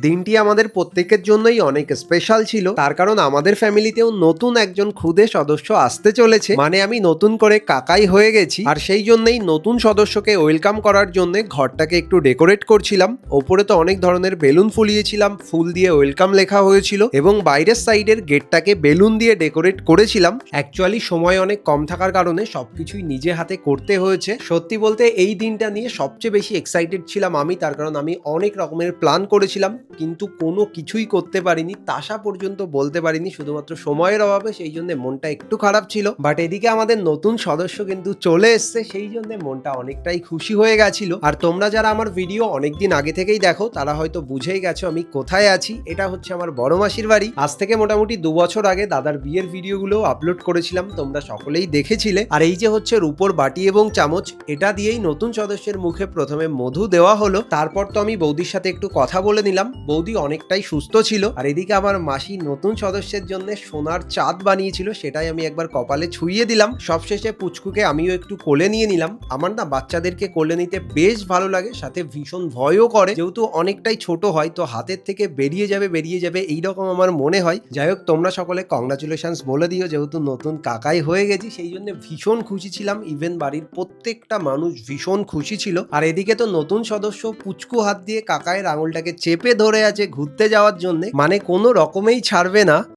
দিনটি আমাদের প্রত্যেকের জন্যই অনেক স্পেশাল ছিল, তার কারণ আমাদের ফ্যামিলিতেও নতুন একজন খুদে সদস্য আসতে চলেছে। মানে আমি নতুন করে কাকাই হয়ে গেছি, আর সেই জন্যই নতুন সদস্যকে ওয়েলকাম করার জন্য ঘরটাকে একটু ডেকোরেট করছিলাম। ওপরে তো অনেক ধরনের বেলুন ফুলিয়েছিলাম, ফুল দিয়ে ওয়েলকাম লেখা হয়েছিল, এবং বাইরের সাইডের গেটটাকে বেলুন দিয়ে ডেকোরেট করেছিলাম। অ্যাকচুয়ালি সময় অনেক কম থাকার কারণে সবকিছুই নিজে হাতে করতে হয়েছে। সত্যি বলতে এই দিনটা নিয়ে সবচেয়ে বেশি এক্সাইটেড ছিলাম আমি, তার কারণ আমি অনেক রকমের প্ল্যান করেছিলাম, কিন্তু কোনো কিছুই করতে পারিনি, তাসা পর্যন্ত বলতে পারিনি, শুধুমাত্র সময়ের অভাবে। সেই জন্য মনটা একটু খারাপ ছিল। বাট এদিকে আমাদের নতুন সদস্য কিন্তু চলে এসছে, সেই জন্য মনটা অনেকটাই খুশি হয়ে গেছিল। আর তোমরা যারা আমার ভিডিও অনেকদিন আগে থেকেই দেখো তারা হয়তো বুঝেই গেছো আমি কোথায় আছি। এটা হচ্ছে আমার বড় মাসির বাড়ি। আজ থেকে মোটামুটি 2 বছর আগে দাদার বিয়ের ভিডিওগুলো আপলোড করেছিলাম, তোমরা সকলেই দেখেছিলে। আর এই যে হচ্ছে রূপোর বাটি এবং চামচ, এটা দিয়েই নতুন সদস্যের মুখে প্রথমে মধু দেওয়া হলো। তারপর তো আমি বৌদির সাথে একটু কথা বলে নিলাম, বৌদি অনেকটাই সুস্থ ছিল। আর এদিকে আমার মাসি নতুন সদস্যের জন্য সোনার চাঁদ বানিয়েছিল, সেটাই আমি একবার কপালে ছুঁয়ে দিলাম। সবশেষে পুচকুকে আমিও একটু কোলে নিয়ে নিলাম। আমার না বাচ্চাদেরকে কোলে নিতে বেশ ভালো লাগে, সাথে ভীষণ ভয়ও করে, যেহেতু অনেকটাই ছোট হয় তো হাতের থেকে বেরিয়ে যাবে এইরকম আমার মনে হয়। যাই হোক, তোমরা সকলে কংগ্রাচুলেশনস বলে দিও, যেহেতু নতুন কাকাই হয়ে গেছি। সেই জন্য ভীষণ খুশি ছিলাম, ইভেন বাড়ির প্রত্যেকটা মানুষ ভীষণ খুশি ছিল। আর এদিকে তো নতুন সদস্য পুচকু হাত দিয়ে কাকায়ের আঙুলটাকে চেপে ধরে আছে ঘুরতে যাওয়ার জন্য, মানে কোনো রকমেই ছাড়বে না।